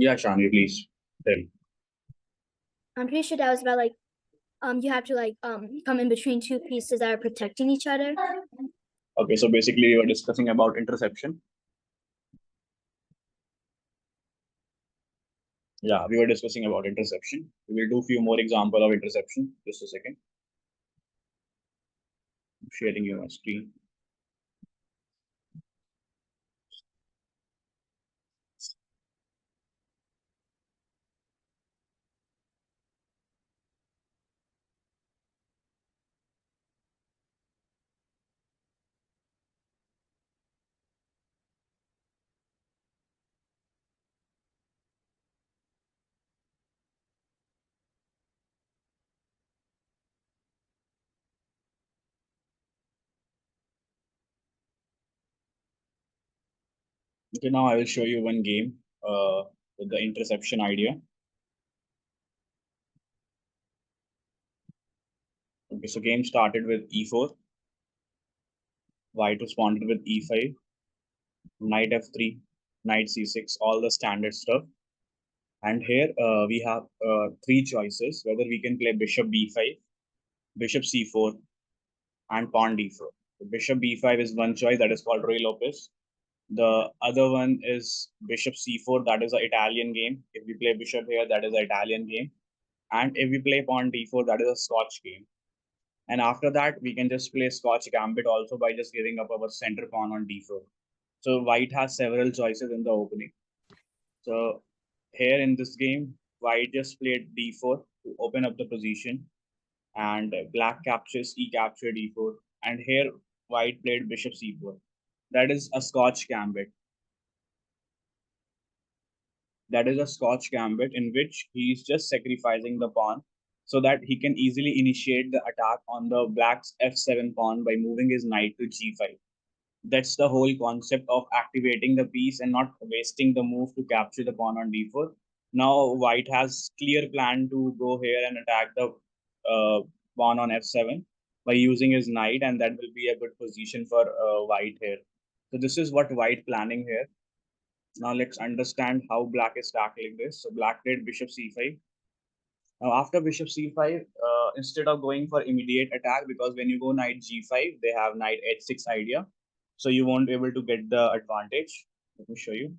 Yeah, Shani, please tell. I'm pretty sure that was about like you have to like come in between two pieces that are protecting each other. Okay, so basically we were discussing about interception. Yeah, we were discussing about interception. We will do a few more example of interception. Just a second. I'm sharing you my screen. Okay, now I will show you one game with the interception idea. Okay, so game started with e4. White responded with e5, knight f3, knight c6, all the standard stuff. And here we have three choices, whether we can play bishop b5, bishop c4, and pawn d4. So bishop b5 is one choice, that is called Ruy Lopez. The other one is bishop c4, that is an Italian game. If we play bishop here, that is an Italian game. And if we play pawn d4, that is a Scotch game. And after that, we can just play Scotch Gambit also by just giving up our center pawn on d4. So white has several choices in the opening. So here in this game, white just played d4 to open up the position, and black captures e captured e4. And here white played bishop c4. That is a Scotch Gambit. That is a Scotch Gambit in which he is just sacrificing the pawn so that he can easily initiate the attack on the black's f7 pawn by moving his knight to g5. That's the whole concept of activating the piece and not wasting the move to capture the pawn on d4. Now white has clear plan to go here and attack the pawn on f7 by using his knight, and that will be a good position for white here. So this is what white planning here. Now let's understand how black is tackling this. So black played bishop c5. Now after bishop c5, instead of going for immediate attack, because when you go knight g5, they have knight h6 idea. So you won't be able to get the advantage. Let me show you.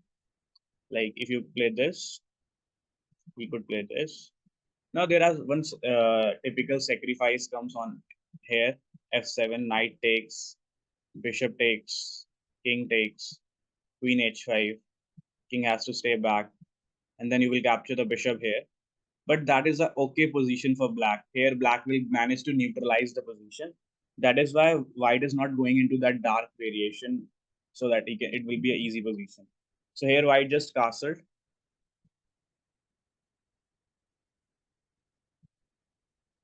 Like if you play this, we could play this. Now there are one typical sacrifice comes on here. f7, knight takes, bishop takes, king takes, queen h5, king has to stay back, and then you will capture the bishop here. But that is a okay position for black. Here black will manage to neutralize the position. That is why white is not going into that dark variation, so that it will be an easy position. So here white just castled.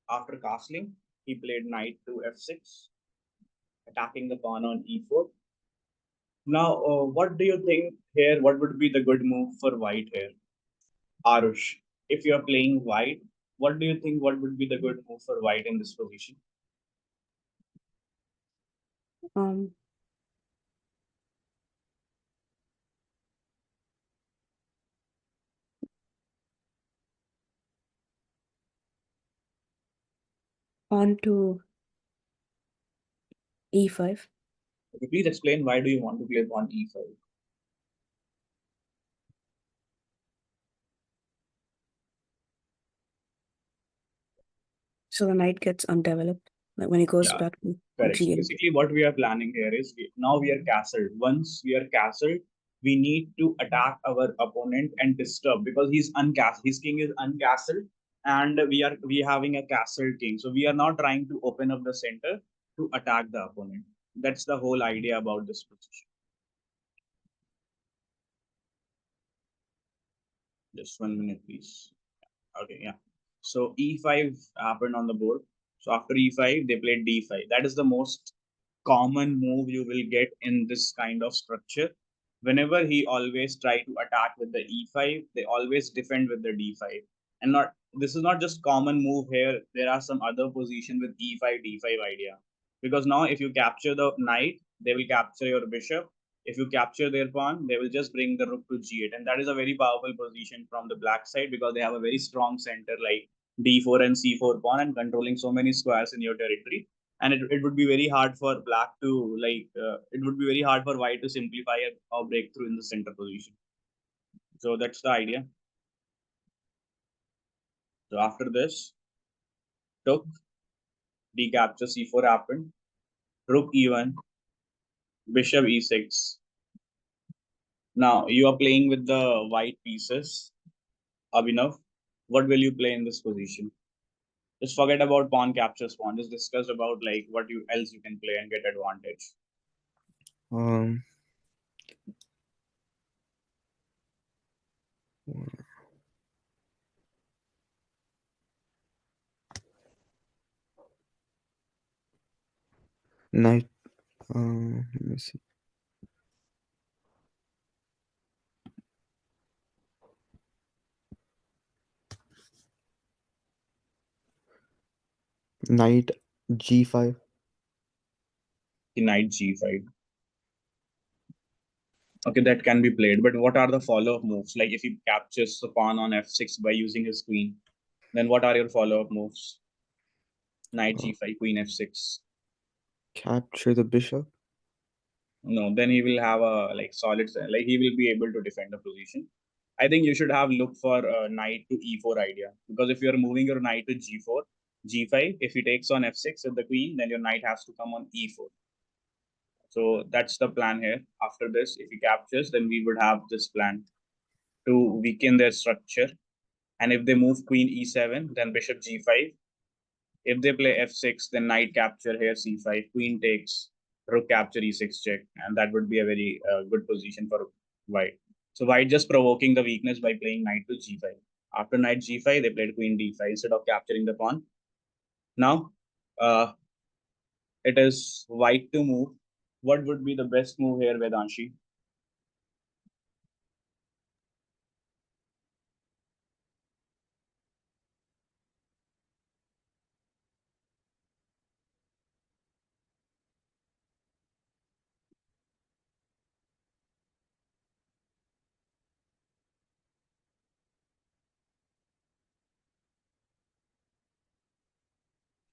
After castling, he played knight to f6, attacking the pawn on e4. Now, what do you think here? What would be the good move for white here? Arush, if you are playing white, what do you think? What would be the good move for white in this position? Um, on to e5. Okay, please explain why do you want to play pawn e5? So the knight gets undeveloped, like when he goes Yeah, back to correct. So g8. basically, what we are planning here is now we are castled. Once we are castled, we need to attack our opponent and disturb because he's uncastled. His king is uncastled, and we having a castled king. So we are not trying to open up the center to attack the opponent. That's the whole idea about this position. Just 1 minute, please. Okay, yeah. So e5 happened on the board. So after e5, they played d5. That is the most common move you will get in this kind of structure. Whenever he always try to attack with the e5, they always defend with the d5. And not this is not just common move here. There are some other position with e5 d5 idea. Because now if you capture the knight, they will capture your bishop. If you capture their pawn, they will just bring the rook to g8, and that is a very powerful position from the black side because they have a very strong center like d4 and c4 pawn and controlling so many squares in your territory. And it would be very hard for black to it would be very hard for white to simplify a breakthrough in the center position. So that's the idea. So after this, took, d capture c4 happened, rook e1, bishop e6. Now you are playing with the white pieces, Abhinav. What will you play in this position? Just forget about pawn capture pawn. Just discuss about like what you else you can play and get advantage. Um, Knight. Let me see. Knight g5. The knight g5. Okay, that can be played. But what are the follow-up moves? Like if he captures the pawn on f6 by using his queen, then what are your follow-up moves? Knight g5, queen f6. Capture the bishop. No, then he will have a like solid, like he will be able to defend the position. I think you should have look for a knight to e4 idea, because if you are moving your knight to g4, g5, if he takes on f6 with the queen, then your knight has to come on e4. So that's the plan here. After this, if he captures, then we would have this plan to weaken their structure. And if they move queen e7, then bishop g5. If they play f6, then knight capture here c5, queen takes, rook capture e6 check, and that would be a very good position for white. So white just provoking the weakness by playing knight to g5. After knight g5, they played queen d5 instead of capturing the pawn. Now, it is white to move. What would be the best move here, Vedanshi?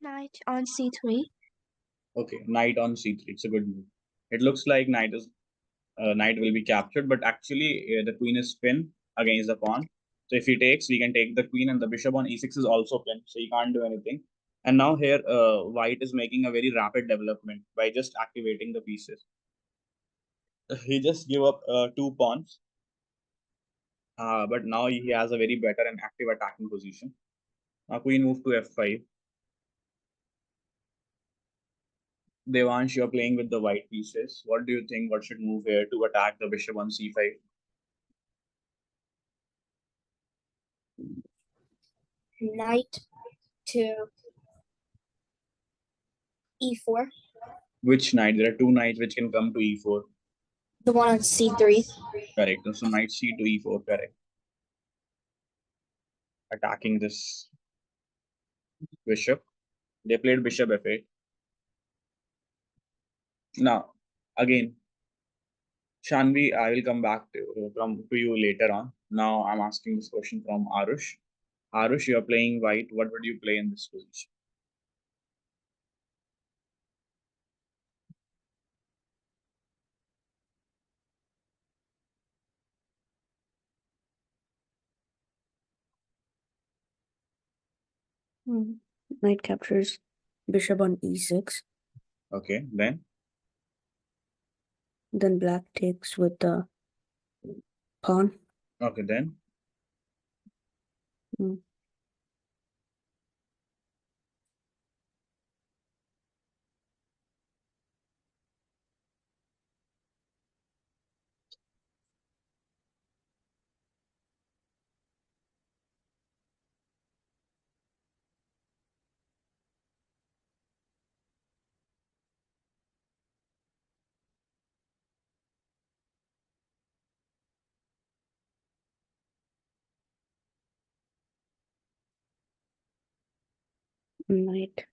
Knight on c3. Okay, knight on c3. It's a good move. It looks like knight will be captured, but actually the queen is pinned against the pawn. So if he takes, we can take the queen, and the bishop on e6 is also pinned, so he can't do anything. And now here, white is making a very rapid development by just activating the pieces. He just gave up 2 pawns, but now he has a very better and active attacking position. Now queen move to f5. Devansh, you're playing with the white pieces. What do you think? What should move here to attack the bishop on c5? Knight to e4. Which knight? There are 2 knights which can come to e4. The one on c3. Correct. So knight c to e4. Correct. Attacking this bishop. They played bishop f8. Now, again, Shanvi, I will come back to you later on. Now I'm asking this question from Arush. Arush, you are playing white. What would you play in this position? Knight captures bishop on e6. Okay, then Then black takes with the pawn. okay, then Knight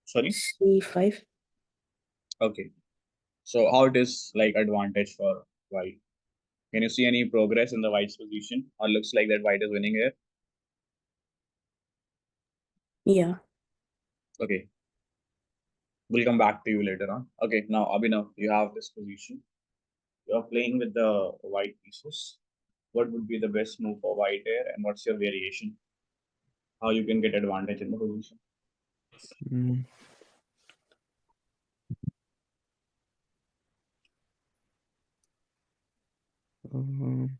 sorry. c5. Okay, So how it is like advantage for white? Can you see any progress in the white's position, or looks like that white is winning here? Yeah. Okay, we'll come back to you later on. Okay, now Abhinav, you have this position. You are playing with the white pieces. What would be the best move for white here, and what's your variation? How you can get advantage in the position? Mm, um,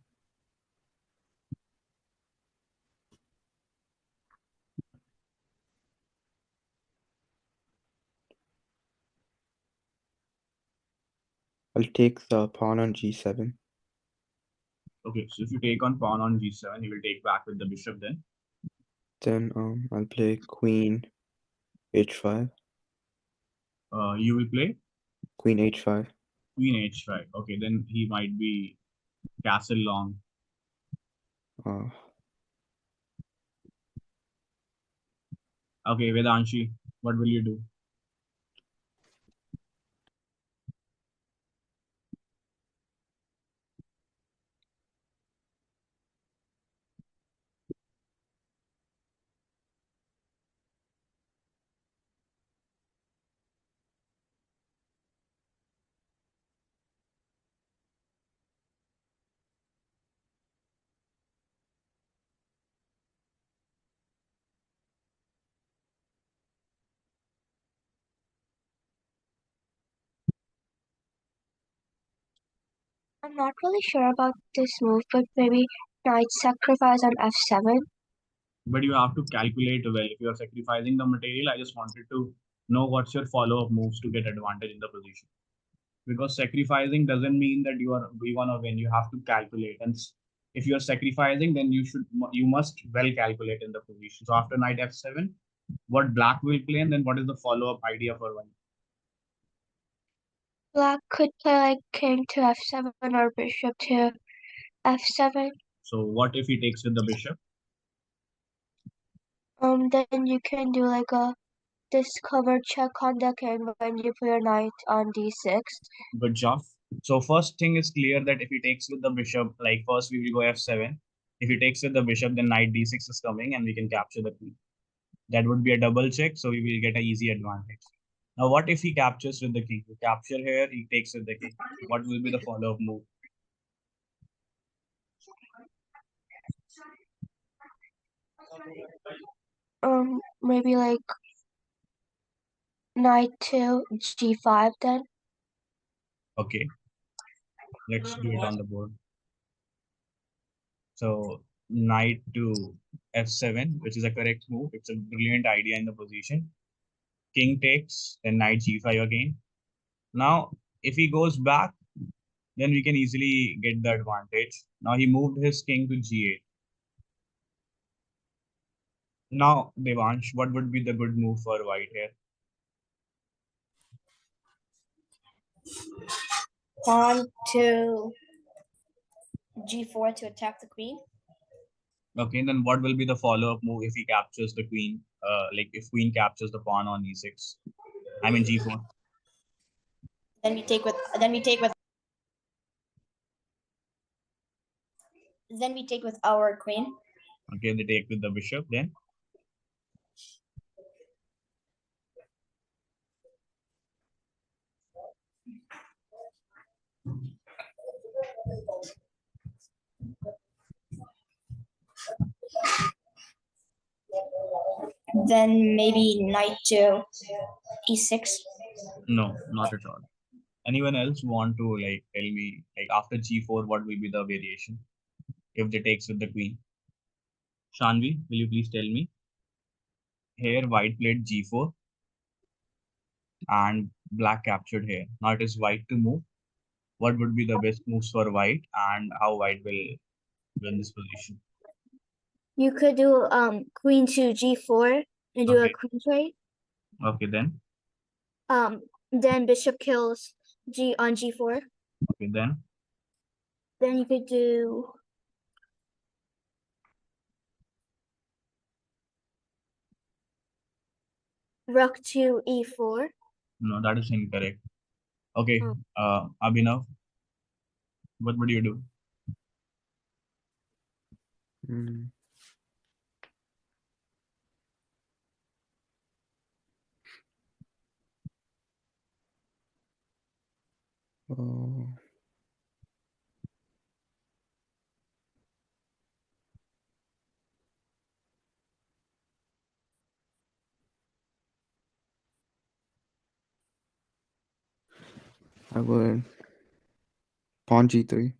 I'll take the pawn on g7. Okay, so if you take on pawn on g7, you will take back with the bishop then. Then I'll play queen h5. You will play Queen h5. queen h5. Okay, then he might be castle long. Uh, Okay, Vedanshi, what will you do? I'm not really sure about this move, but maybe knight sacrifice on f7. But you have to calculate well. If you are sacrificing the material, I just wanted to know what's your follow-up moves to get advantage in the position. Because sacrificing doesn't mean that you wanna win. You have to calculate, and if you are sacrificing, then you must well calculate in the position. So after knight f7, what black will play, and then what is the follow-up idea for white? Black could play like king to f7 or bishop to f7. So what if he takes with the bishop? Then you can do like a discover check on the king when you put your knight on d6. Good job. So first thing is clear that if he takes with the bishop, like first we will go f7. If he takes with the bishop, then knight d6 is coming, and we can capture the queen. That would be a double check, so we will get an easy advantage. Now, what if he captures with the king? To capture here, he takes with the king. What will be the follow-up move? Maybe like knight to g5 then. Okay, let's do it on the board. So knight to f7, which is a correct move. It's a brilliant idea in the position. King takes, then knight g5 again. Now, if he goes back, then we can easily get the advantage. Now he moved his king to g8. Now, Devansh, what would be the good move for white here? Pawn to g4 to attack the queen. Okay, then what will be the follow-up move if he captures the queen? Like if queen captures the pawn on e6. I mean g4. Then we take with then we take with then we take with our queen. Okay, they take with the bishop then. Then maybe knight to e6. No, not at all. Anyone else want to like tell me like after g4 what will be the variation if they takes with the queen? Shanvi, will you please tell me? Here white played g4 and black captured here. Now it is white to move. What would be the best moves for white and how white will win this position? You could do queen to g4 and do a Okay. queen trade. Okay, then. Then bishop kills g on g4. Okay, then. Then you could do rook to e4. No, that is incorrect. Okay, Abhinav, what would you do? Hmm. Oh, I would pawn g3.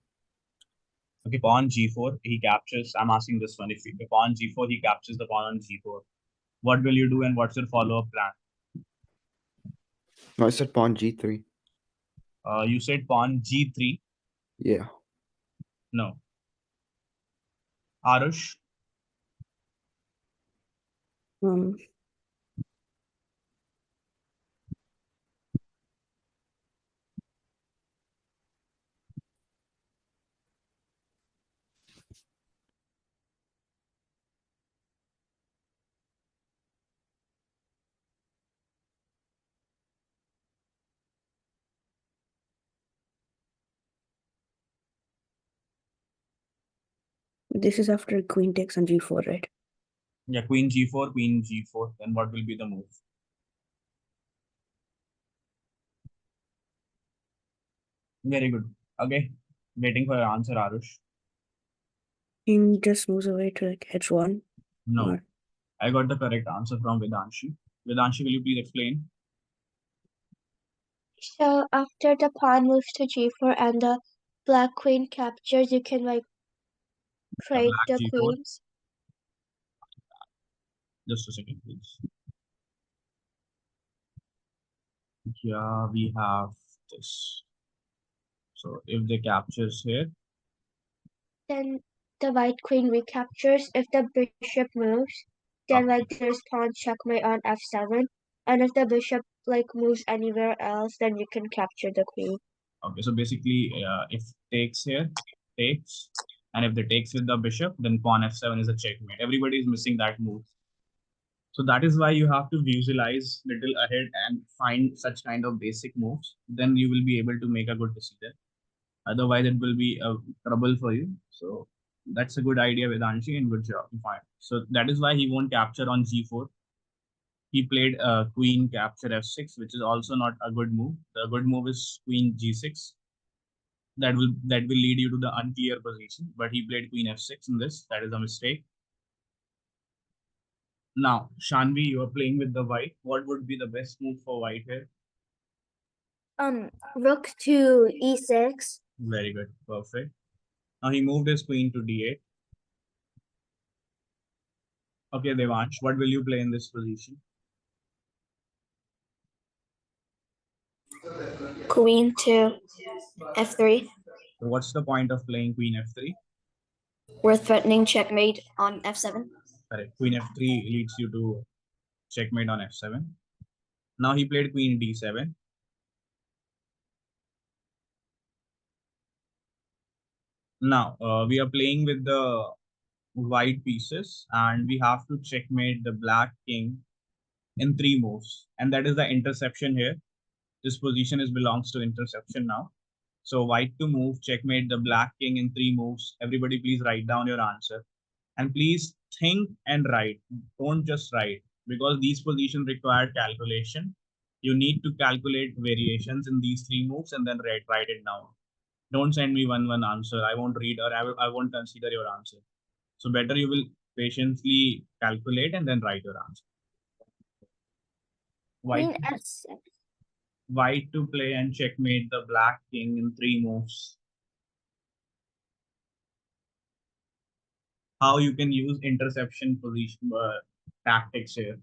Okay, pawn g4, he captures. I'm asking this one. If pawn g4, he captures the pawn on g4. What will you do and what's your follow-up plan? No, I said pawn g3. You said pawn g3. Yeah. No. Arush, Um, this is after queen takes on g4, right? yeah, queen g4, queen g4. Then what will be the move? Very good. Okay, waiting for your answer, Arush. King just moves away to like h1. No, Or I got the correct answer from Vedanshi. Vedanshi, will you please explain? So after the pawn moves to g4 and the black queen captures, you can like trade Black the g4. queens. Just a second, please. Yeah, we have this. So if they captures here, Then the white queen recaptures. If the bishop moves, then okay, like there's pawn checkmate on f7. And if the bishop like moves anywhere else, then you can capture the queen. okay. So basically, if takes here, takes, and if they takes with the bishop, then pawn f7 is a checkmate. Everybody is missing that move. So that is why you have to visualize little ahead and find such kind of basic moves. Then you will be able to make a good decision. Otherwise, it will be a trouble for you. So that's a good idea, Vedanshi, and good job. Fine. So that is why he won't capture on g4. He played queen capture f6, which is also not a good move. The good move is queen g6. That will lead you to the unclear position. But he played queen f6 in this. That is a mistake. Now, Shanvi, you are playing with the white. What would be the best move for white here? Rook to e6. Very good. Perfect. Now he moved his queen to d8. Okay, Devansh, what will you play in this position? Queen to f3. So what's the point of playing queen f3? We're threatening checkmate on f7. Correct. Queen f3 leads you to checkmate on f7. Now he played queen d7. Now we are playing with the white pieces and we have to checkmate the black king in three moves. And that is the interception here. This position is belongs to interception now. So white to move, checkmate the black king in three moves. Everybody please write down your answer. And please think and write. Don't just write because these positions require calculation. You need to calculate variations in these three moves and then write it down. Don't send me one answer. I won't read or I won't consider your answer. So better you will patiently calculate and then write your answer. White, Queen f6. white to play and checkmate the black king in three moves. How you can use interception position tactics here.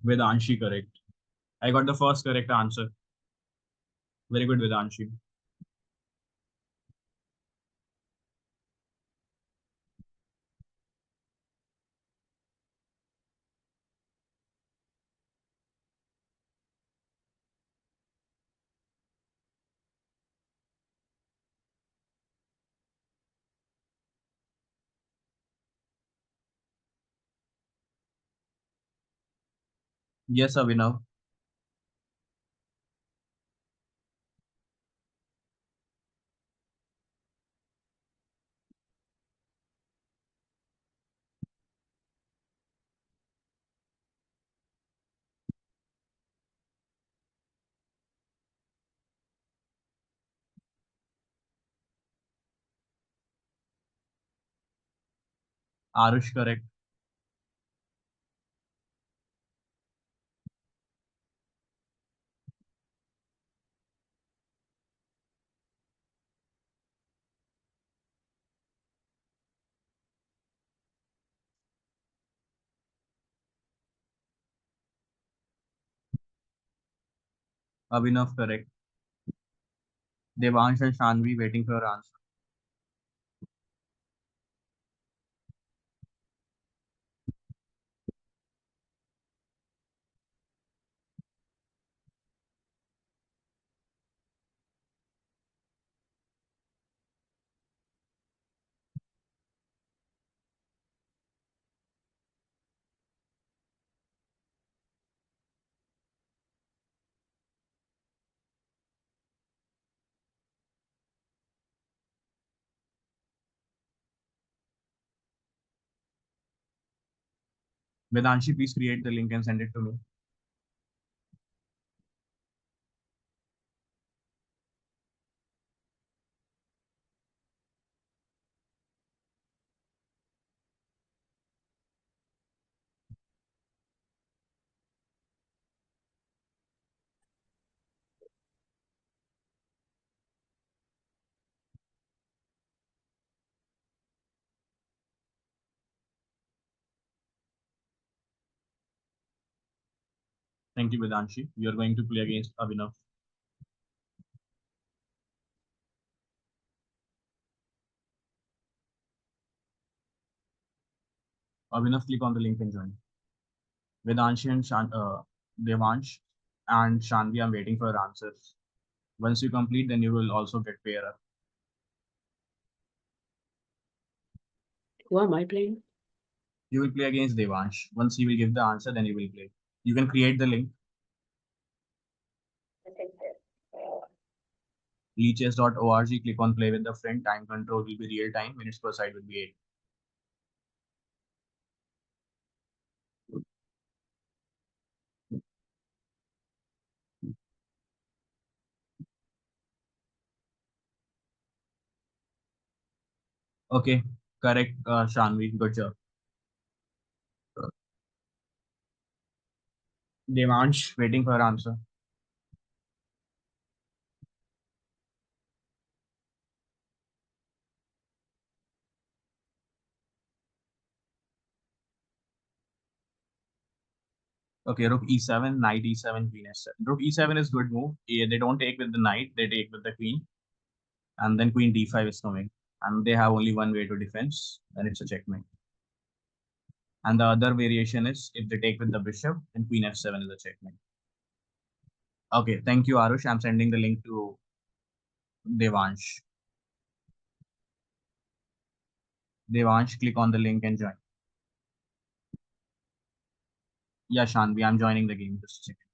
Vedanshi, correct. I got the first correct answer. Very good, Vedanshi. Yes, Abhinav. Arush, correct. Abhinav, correct. Devansh and Shanvi waiting for your answer. Vedanshi, please create the link and send it to me. Thank you, Vedanshi. You are going to play against Abhinav. Abhinav, click on the link and join. Vedanshi and Devansh and Shanvi, I'm waiting for your answers. Once you complete, then you will also get pair up. Who am I playing? You will play against Devansh. Once he will give the answer, then you will play. You can create the link. Leechess.org, click on play with the friend. Time control will be real time. Minutes per side will be 8. Okay, correct, Shanvi. Good job. Devansh, waiting for answer. Okay, rook e7, knight e7, queen s7. Rook e7 is good move. Yeah, they don't take with the knight, they take with the queen. And then queen d5 is coming. And they have only one way to defense, then it's a checkmate. And the other variation is if they take with the bishop, then queen f7 is a checkmate. Okay, thank you, Arush. I'm sending the link to Devansh. Devansh, click on the link and join. Yeah, Shanvi, I'm joining the game. Just a second.